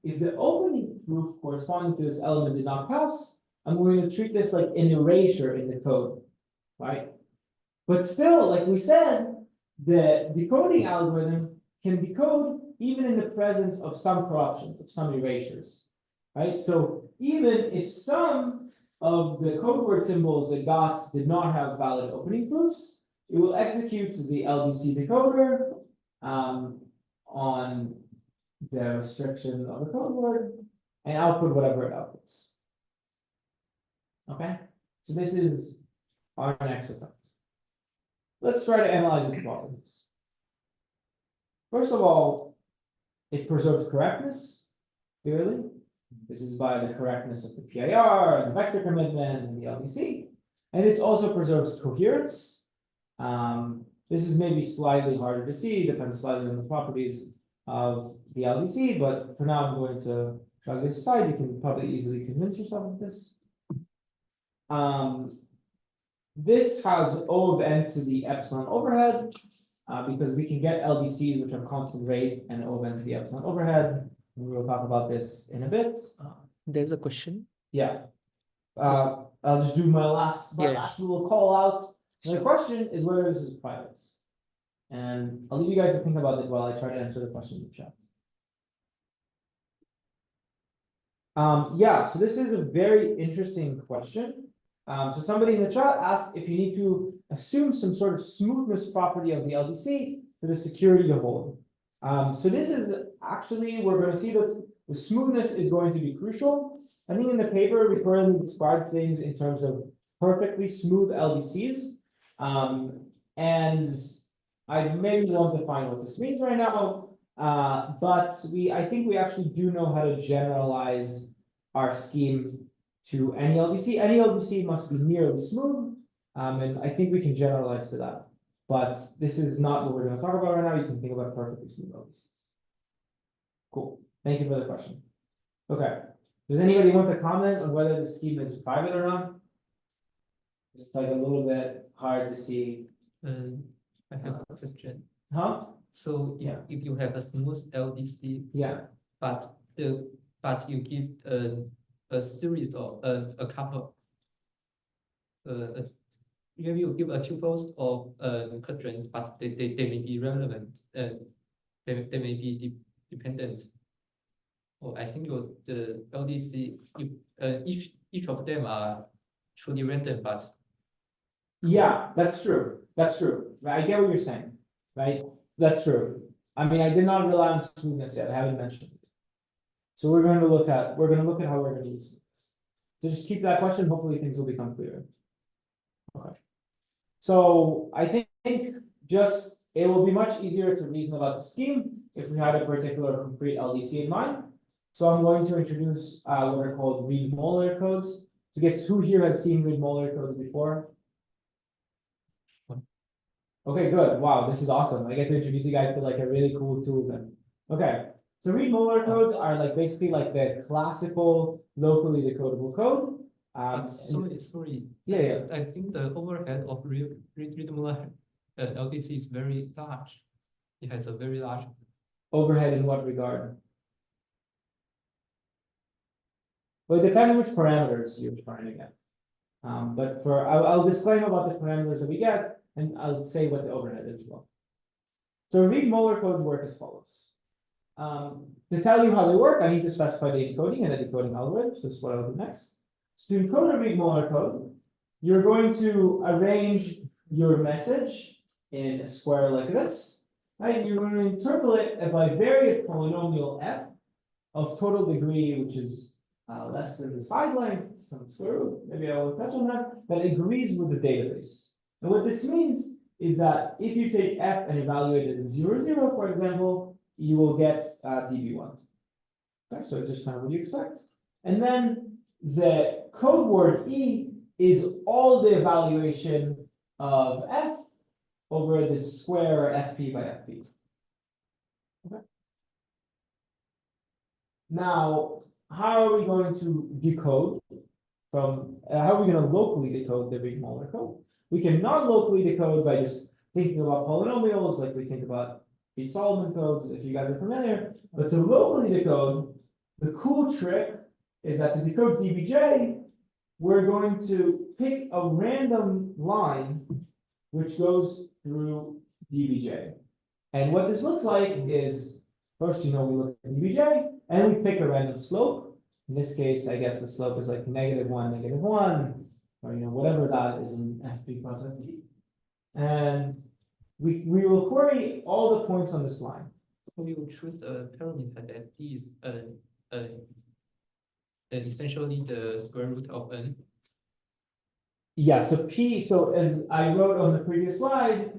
if the opening proof corresponding to this element did not pass, I'm going to treat this like an erasure in the code, right? But still, like we said, the decoding algorithm can decode even in the presence of some corruptions, of some erasures, right? So even if some of the code word symbols it got did not have valid opening proofs, it will execute the LDC decoder on the restriction of the code word and output whatever it outputs. Okay, so this is our next attempt. Let's try to analyze its properties. First of all, it preserves correctness, clearly. This is by the correctness of the PIR and the vector commitment and the LDC. And it also preserves coherence. This is maybe slightly harder to see, depends slightly on the properties of the LDC, but for now I'm going to drag this aside. You can probably easily convince yourself of this. This has O of n to the epsilon overhead, because we can get LDCs which have constant rate and O of n to the epsilon overhead. We will talk about this in a bit. There's a question. Yeah. I'll just do my last little call out. The question is whether this is private. And I'll leave you guys to think about it while I try to answer the question in the chat. Yeah, so this is a very interesting question. So somebody in the chat asked if you need to assume some sort of smoothness property of the LDC for the security to hold. So this is actually, we're going to see that the smoothness is going to be crucial. I think in the paper, we currently describe things in terms of perfectly smooth LDCs. And I maybe won't define what this means right now, but I think we actually do know how to generalize our scheme to any LDC. Any LDC must be nearly smooth, and I think we can generalize to that. But this is not what we're going to talk about right now. You can think about perfectly smooth LDCs. Cool. Thank you for the question. Okay. Does anybody want to comment on whether the scheme is private or not? It's like a little bit hard to see. I have a question. Huh? So if you have a smooth LDC, Yeah. but the but you give a series of a couple. Maybe you give a tuples of quadrants, but they may be relevant. They may be dependent. Oh, I think the LDC each of them are truly random, but Yeah, that's true. That's true. I get what you're saying, right? That's true. I mean, I did not rely on smoothness yet. I haven't mentioned it. So we're going to look at how we're going to use smoothness. So just keep that question. Hopefully things will become clearer. Okay. So I think just it will be much easier to reason about the scheme if we had a particular concrete LDC in mind. So I'm going to introduce what are called Reed-Muller codes. So guess who here has seen Reed-Muller codes before? Okay, good. Wow, this is awesome. I get to introduce you guys to like a really cool tool then. Okay, so Reed-Muller codes are like basically like the classical locally decodable code. sorry. Yeah. I think the overhead of Reed-Muller LDC is very large. It has a very large Overhead in what regard? Well, it depends on which parameters you're trying to get. But I'll disclaim about the parameters that we get, and I'll say what the overhead is as well. So Reed-Muller codes work as follows. To tell you how they work, I need to specify the encoding and the decoding algorithm. So this is what I'll do next. So to encode a Reed-Muller code, you're going to arrange your message in a square like this, right? You're going to interpolate a bivariate polynomial f of total degree, which is less than the side length, some square root, maybe I will touch on that agrees with the database. And what this means is that if you take f and evaluate it as 0, 0, for example, you will get db1. Okay, so it's just kind of what you expect. And then the code word e is all the evaluation of f over the square fp by fp. Okay. Now, how are we going to decode from, how are we going to locally decode the Reed-Muller code? We can non-locally decode by just thinking about polynomials, like we think about Reed-Solomon codes, if you guys are familiar. But to locally decode, the cool trick is that to decode dbj, we're going to pick a random line which goes through dbj. And what this looks like is, first, we look at dbj, and we pick a random slope. In this case, I guess the slope is like -1, -1, or whatever that is in fp cross fp. And we will query all the points on this line. So you choose a parameter that is essentially the square root of n. Yeah, so p, so as I wrote on the previous slide,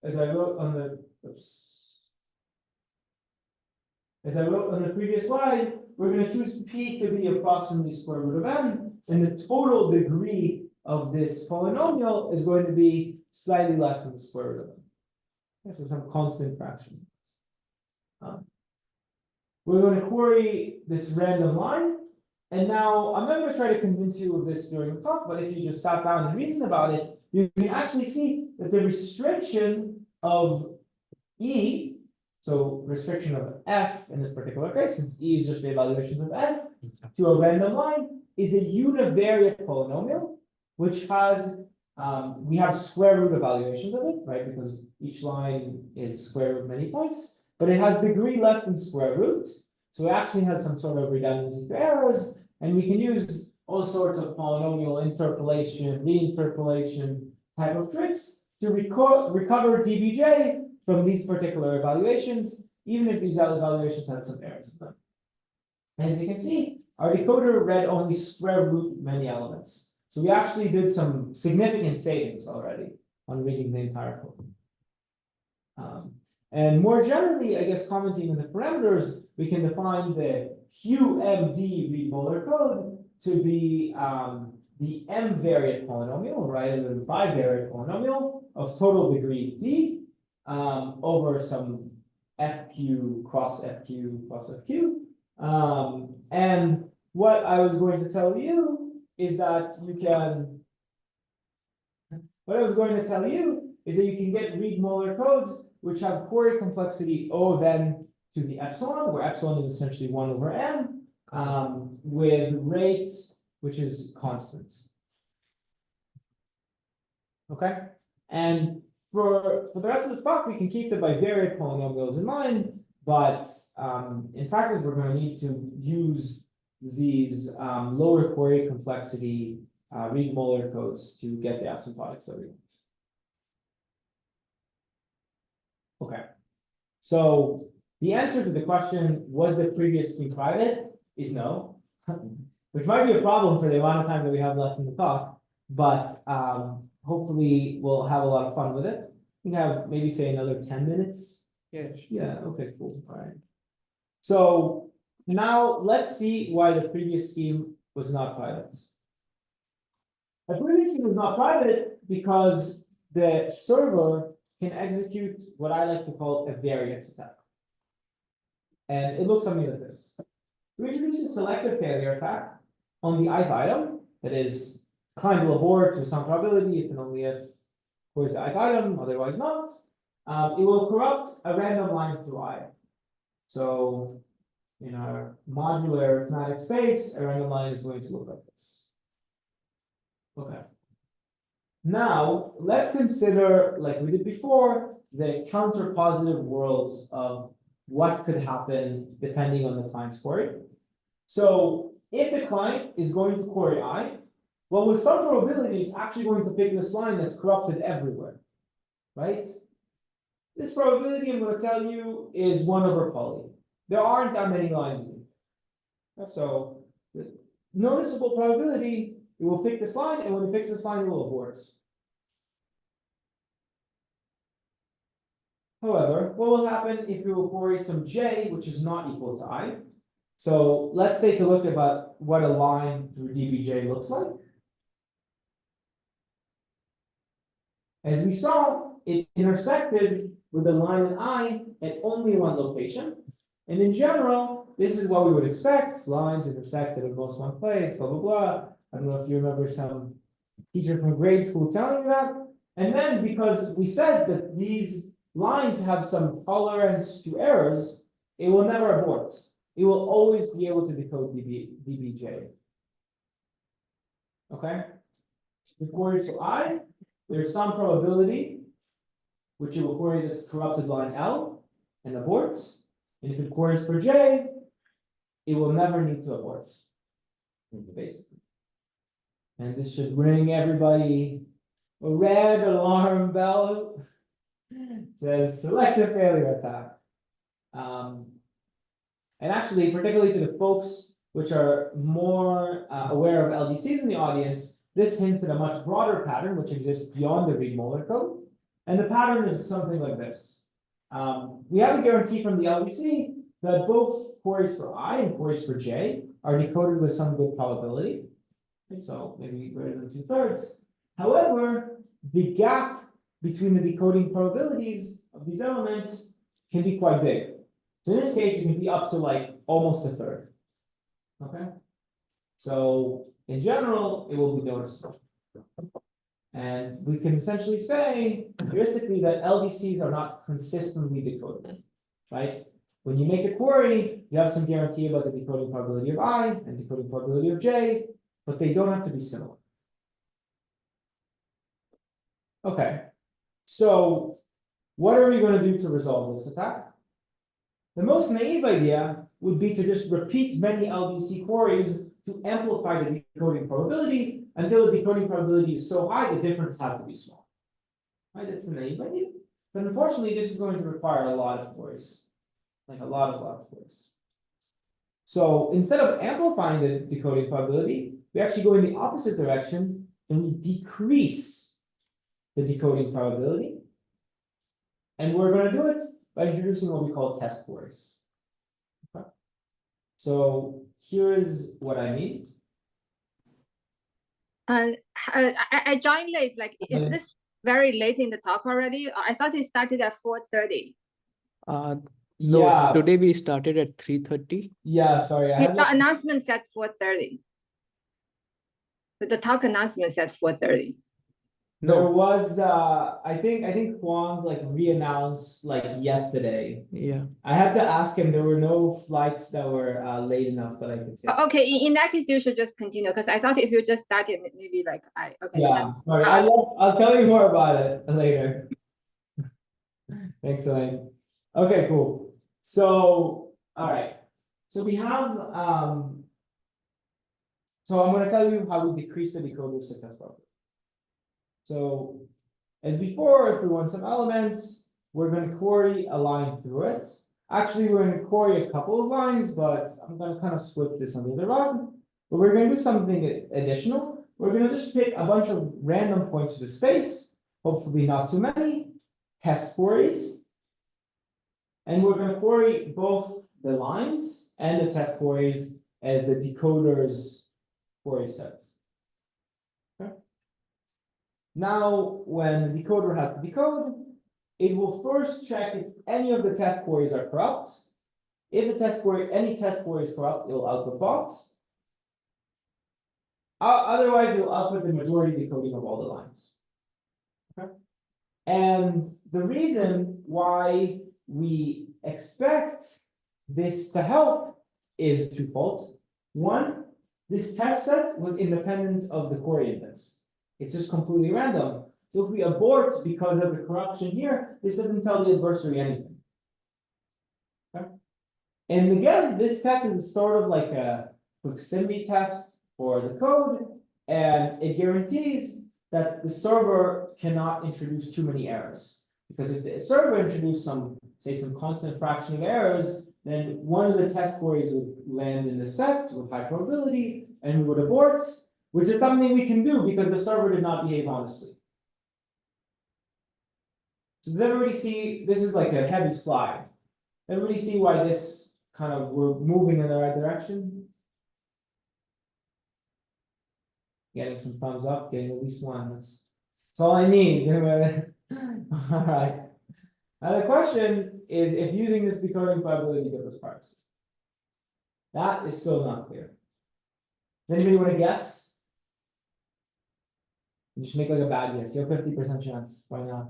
as I wrote on the previous slide, we're going to choose p to be approximately square root of n, and the total degree of this polynomial is going to be slightly less than the square root of n. Okay, so some constant fraction. We're going to query this random line, and now I'm not going to try to convince you of this during the talk, but if you just sat down and reasoned about it, you can actually see that the restriction of e, so restriction of f in this particular case, since e is just the evaluation of f to a random line, is a univariate polynomial, which has, we have square root evaluations of it, right? Because each line is square root many points, but it has degree less than square root. So it actually has some sort of redundancy to errors, and we can use all sorts of polynomial interpolation, reinterpolation type of tricks to recover dbj from these particular evaluations, even if these evaluations have some errors in them. And as you can see, our decoder read only square root many elements. So we actually did some significant savings already on reading the entire code. And more generally, I guess commenting on the parameters, we can define the QMD Reed-Muller code to be the m-variate polynomial, rather than bivariate polynomial of total degree d over some fq cross fq cross fq. And what I was going to tell you is that you can, get Reed-Muller codes which have query complexity O of n to the epsilon, where epsilon is essentially 1 over m, with rate, which is constant. Okay, and for the rest of this talk, we can keep the bivariate polynomials in mind, but in practice, we're going to need to use these lower query complexity read Molar codes to get the asymptotic subunits. Okay, so the answer to the question, was the previous scheme private, is no, which might be a problem for the amount of time that we have left in the talk, but hopefully we'll have a lot of fun with it. We have maybe say another 10 minutes. Yeah, okay, cool. All right. So now let's see why the previous scheme was not private. The previous scheme was not private because the server can execute what I like to call a variance attack. And it looks something like this. We introduce a selective failure attack on the ith item, that is, client will abort to some probability if and only if where's the ith item, otherwise not. It will corrupt a random line through I. So in our modular arithmetic space, a random line is going to look like this. Okay. Now let's consider, like we did before, the counterpositive worlds of what could happen depending on the client's query. So if the client is going to query I, well, with some probability, it's actually going to pick this line that's corrupted everywhere, right? This probability, I'm going to tell you, is 1 over poly. There aren't that many lines in it. So the noticeable probability, it will pick this line, and when it picks this line, it will abort. However, what will happen if we will query some j, which is not equal to I? So let's take a look about what a line through dbj looks like. As we saw, it intersected with a line in I at only one location. And in general, this is what we would expect. Lines intersected at most one place, blah, blah, blah. I don't know if you remember some teacher from grade school telling you that. And then because we said that these lines have some tolerance to errors, it will never abort. It will always be able to decode dbj. Okay? So query to I, there's some probability which it will query this corrupted line L and abort. And if it queries for j, it will never need to abort, basically. And this should ring everybody a red alarm bell. It says selective failure attack. And actually, particularly to the folks which are more aware of LDCs in the audience, this hints at a much broader pattern which exists beyond the read Molar code. And the pattern is something like this. We have a guarantee from the LDC that both queries for I and queries for j are decoded with some good probability. So maybe greater than 2/3. However, the gap between the decoding probabilities of these elements can be quite big. So in this case, it can be up to like almost 1/3. Okay. So in general, it will be noticeable. And we can essentially say, heuristically, that LDCs are not consistently decoded, right? When you make a query, you have some guarantee about the decoding probability of I and decoding probability of j, but they don't have to be similar. Okay, so what are we going to do to resolve this attack? The most naive idea would be to just repeat many LDC queries to amplify the decoding probability until the decoding probability is so high the difference has to be small. Right, that's the naive idea. But unfortunately, this is going to require a lot of queries, like a lot of queries. So instead of amplifying the decoding probability, we actually go in the opposite direction and we decrease the decoding probability. And we're going to do it by introducing what we call test queries. Okay. So here is what I mean. I joined late. Like, is this very late in the talk already? I thought it started at 4:30. No, Yeah. today we started at 3:30. Yeah, sorry. I The announcement said 4:30. But the talk announcement said 4:30. There No. was, I think Huang like re-announced like yesterday. Yeah. I had to ask him, there were no flights that were late enough that I could take. Okay, in that case, you should just continue because I thought if you just started, maybe like okay. Yeah, sorry, Uh, I'll tell you more about it later. Thanks, Elaine. Okay, cool. So, all right. So we have, so I'm going to tell you how we decrease the decoder success probability. So as before, if we want some elements, we're going to query a line through it. Actually, we're going to query a couple of lines, but I'm going to kind of sweep this under the rug. But we're going to do something additional. We're going to just pick a bunch of random points to the space, hopefully not too many, test queries. And we're going to query both the lines and the test queries as the decoder's query sets. Okay. Now, when the decoder has to decode, it will first check if any of the test queries are corrupt. If any test query is corrupt, it will output bots. Otherwise, it will output the majority decoding of all the lines. Okay. And the reason why we expect this to help is twofold. One, this test set was independent of the query index. It's just completely random. So if we abort because of the corruption here, this doesn't tell the adversary anything. Okay. And again, this test is sort of like a proximity test for the code, and it guarantees that the server cannot introduce too many errors. Because if the server introduced some constant fraction of errors, then one of the test queries would land in the set with high probability, and we would abort, which is something we can do because the server did not behave honestly. So does everybody see, this is like a heavy slide. Everybody see why this kind of, we're moving in the right direction? Getting some thumbs up, getting at least one. That's all I need. All right. Now the question is if using this decoding probability gives us privacy. That is still not clear. Does anybody want to guess? You should make like a bad guess. You have 50% chance. Why not?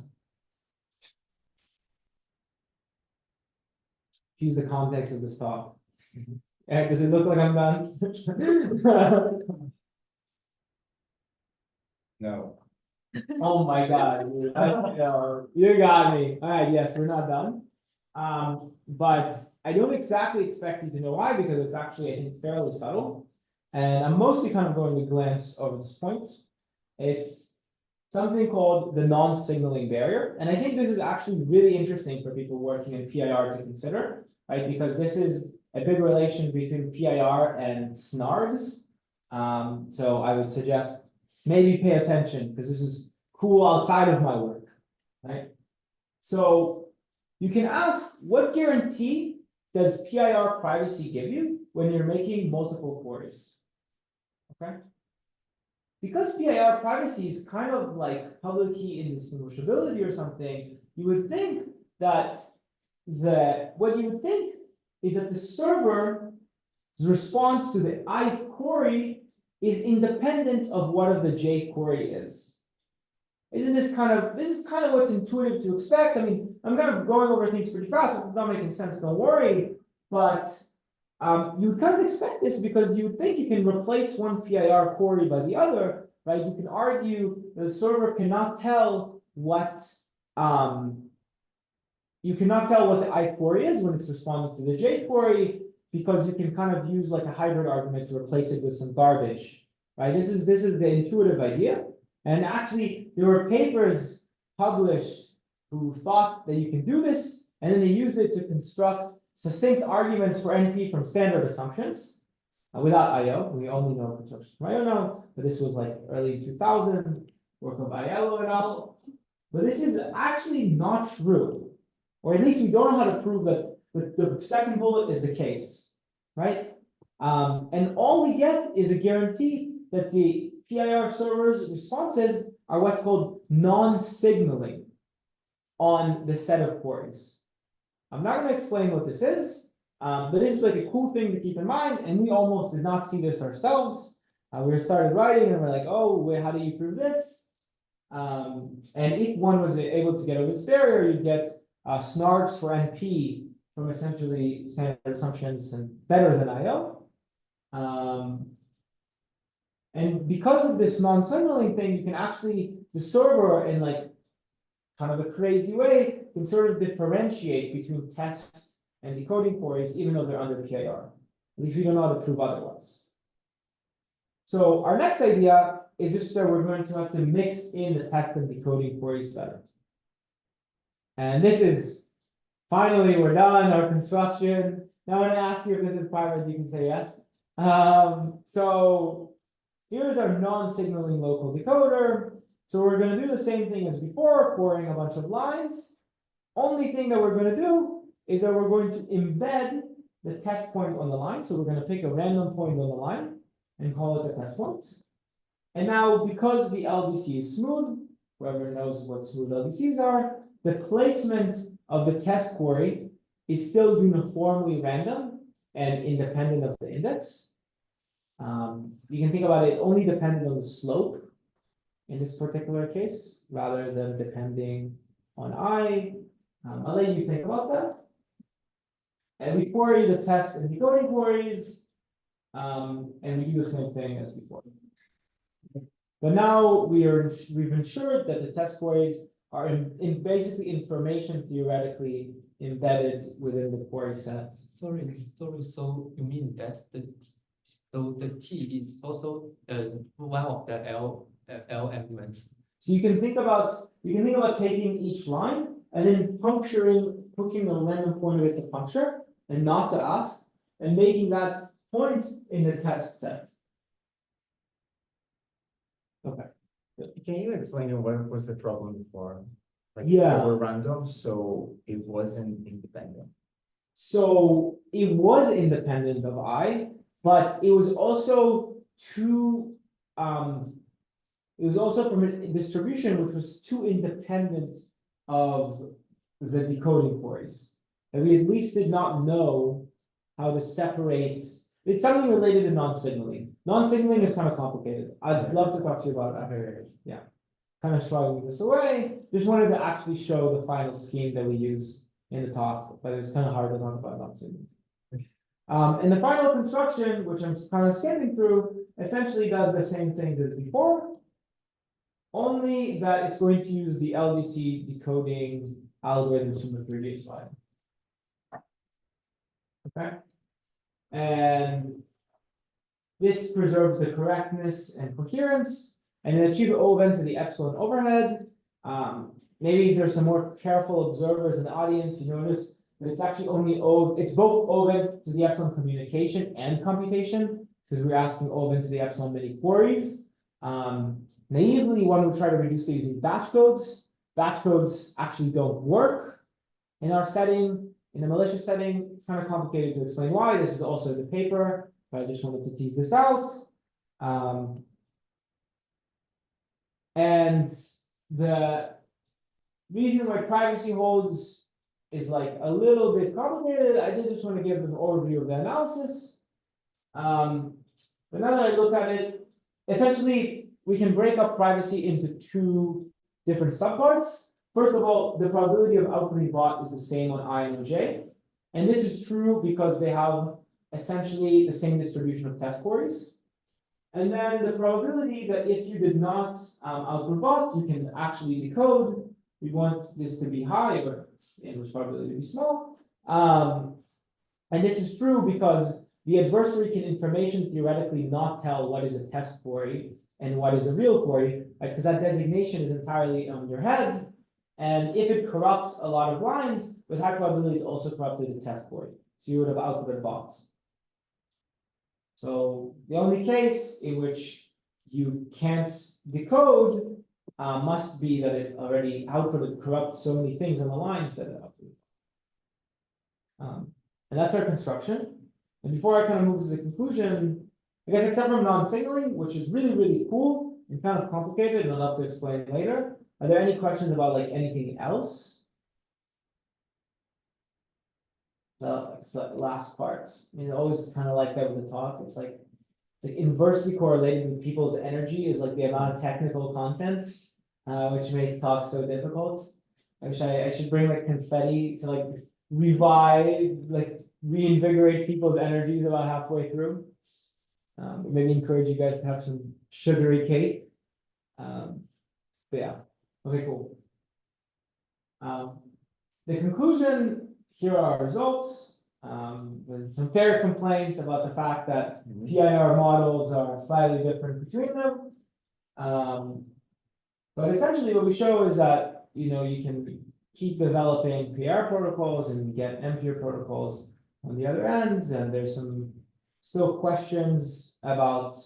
Use the context of this talk. Does it look like I'm done? No. Oh my God, you got me. All right, yes, we're not done. But I don't exactly expect you to know why, because it's actually, I think, fairly subtle. And I'm mostly kind of going to glance over this point. It's something called the non-signaling barrier. And I think this is actually really interesting for people working in PIR to consider, right? Because this is a big relation between PIR and SNARGs. So I would suggest maybe pay attention because this is cool outside of my work, right? So you can ask, what guarantee does PIR privacy give you when you're making multiple queries? Okay. Because PIR privacy is kind of like public key indistinguishability or something, you would think that what you would think is that the server's response to the ith query is independent of what the jth query is. Isn't this is kind of what's intuitive to expect? I mean, I'm kind of going over things pretty fast. If it's not making sense, don't worry. But you would kind of expect this because you would think you can replace one PIR query by the other, right? You can argue that the server cannot tell what the ith query is when it's responding to the jth query, because you can kind of use like a hybrid argument to replace it with some garbage, right? This is the intuitive idea. And actually, there were papers published who thought that you can do this, and then they used it to construct succinct arguments for NP from standard assumptions without IO. We only know construction from IO now, but this was like early 2000, work of Aiello et al. But this is actually not true, or at least we don't know how to prove that the second bullet is the case, right? And all we get is a guarantee that the PIR server's responses are what's called non-signaling on the set of queries. I'm not going to explain what this is, but this is like a cool thing to keep in mind, and we almost did not see this ourselves. We started writing and we're like, oh, wait, how do you prove this? And if one was able to get over this barrier, you get snarks for NP from essentially standard assumptions and better than IO. And because of this non-signaling thing, you can actually, the server in like kind of a crazy way, can sort of differentiate between test and decoding queries, even though they're under PIR. At least we don't know how to prove otherwise. So our next idea is just that we're going to have to mix in the test and decoding queries better. And this is, finally, we're done, our construction. Now when I ask you if this is private, you can say yes. So here's our non-signaling local decoder. So we're going to do the same thing as before, querying a bunch of lines. Only thing that we're going to do is that we're going to embed the test point on the line. So we're going to pick a random point on the line and call it the test points. And now, because the LDC is smooth, whoever knows what smooth LDCs are, the placement of the test query is still uniformly random and independent of the index. You can think about it only dependent on the slope in this particular case, rather than depending on I. I'll let you think about that. And we query the test and decoding queries, and we do the same thing as before. But now we've ensured that the test queries are in basically information theoretically embedded within the query set. Sorry. So you mean that the T is also one of the L elements. So you can think about taking each line and then hooking a random pointer with the puncture and not to ask, and making that point in the test set. Okay. Can you explain what was the problem before? Like Yeah. they were random, so it wasn't independent. So it was independent of I, but it was also too it was also from a distribution which was too independent of the decoding queries. And we at least did not know how to separate. It's something related to non-signaling. Non-signaling is kind of complicated. I'd love to talk to you about that. Yeah. Kind of shrugging this away. Just wanted to actually show the final scheme that we use in the talk, but it was kind of hard to talk about non-signaling. And the final construction, which I'm kind of skimming through, essentially does the same things as before, only that it's going to use the LDC decoding algorithms from the previous slide. Okay. And this preserves the correctness and coherence, and then achieve O of n to the epsilon overhead. Maybe if there's some more careful observers in the audience, you notice that it's actually only it's both O of n to the epsilon communication and computation, because we're asking O of n to the epsilon many queries. Naively, one would try to reduce it using batch codes. Batch codes actually don't work in our setting. In the malicious setting, it's kind of complicated to explain why. This is also the paper, but I just wanted to tease this out. And the reason why privacy holds is like a little bit complicated. I did just want to give an overview of the analysis. But now that I look at it, essentially, we can break up privacy into two different subparts. First of all, the probability of outputting bot is the same on I and J. And this is true because they have essentially the same distribution of test queries. And then the probability that if you did not output bot, you can actually decode. We want this to be high, but inverse probability to be small. And this is true because the adversary can information theoretically not tell what is a test query and what is a real query, right? Because that designation is entirely on your head. And if it corrupts a lot of lines, with high probability, it also corrupted the test query. So you would have outputted bots. So the only case in which you can't decode must be that it already outputted corrupt so many things on the lines that it outputted. And that's our construction. And before I kind of move to the conclusion, I guess except from non-signaling, which is really, really cool and kind of complicated, and I'll have to explain later. Are there any questions about like anything else? It's the last part. I mean, always kind of like that with the talk. It's like inversely correlated with people's energy is like the amount of technical content. which makes talk so difficult. I wish I should bring like confetti to like revive, like reinvigorate people's energies about halfway through. Maybe encourage you guys to have some sugary cake. But yeah, okay, cool. The conclusion, here are our results. With some fair complaints about the fact that PIR models are slightly different between them. But essentially what we show is that, you know, you can keep developing PIR protocols and get mPIR protocols on the other end. And there's some still questions about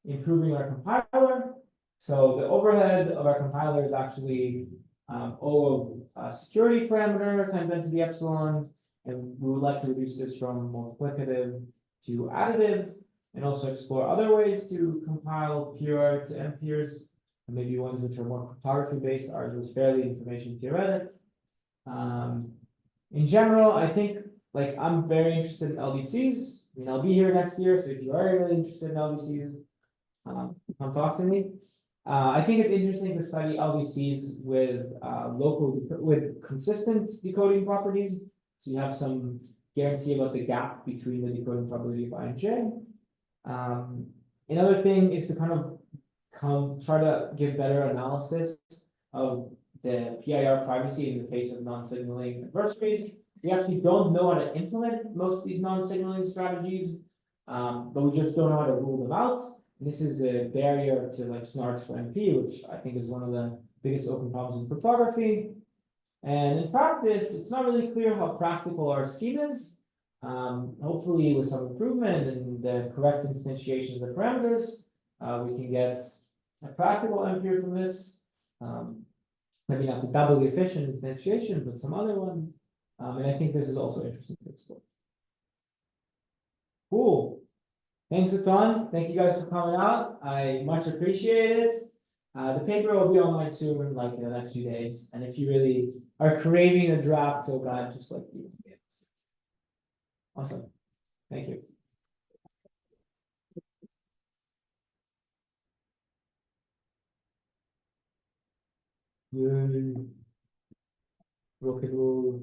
improving our compiler. So the overhead of our compiler is actually O of security parameter times n to the epsilon. And we would like to reduce this from multiplicative to additive, and also explore other ways to compile PIR to mPIRs, and maybe ones which are more cryptography based. Ours was fairly information theoretic. In general, I think like I'm very interested in LDCs. I mean, I'll be here next year, so if you are really interested in LDCs, come talk to me. I think it's interesting to study LDCs with with consistent decoding properties. So you have some guarantee about the gap between the decoding probability of I and J. Another thing is to kind of try to give better analysis of the PIR privacy in the face of non-signaling adversaries. We actually don't know how to implement most of these non-signaling strategies, but we just don't know how to rule them out. And this is a barrier to like snarks for MP, which I think is one of the biggest open problems in cryptography. And in practice, it's not really clear how practical our scheme is. Hopefully with some improvement in the correct instantiation of the parameters, we can get a practical mPIR from this. Maybe not the doubly efficient instantiation, but some other one. And I think this is also interesting to explore. Cool. Thanks a ton. Thank you guys for coming out. I much appreciate it. The paper will be online soon in like the next few days. And if you really are craving a draft so bad, just like you. Awesome. Thank you. Yay. Rock and roll.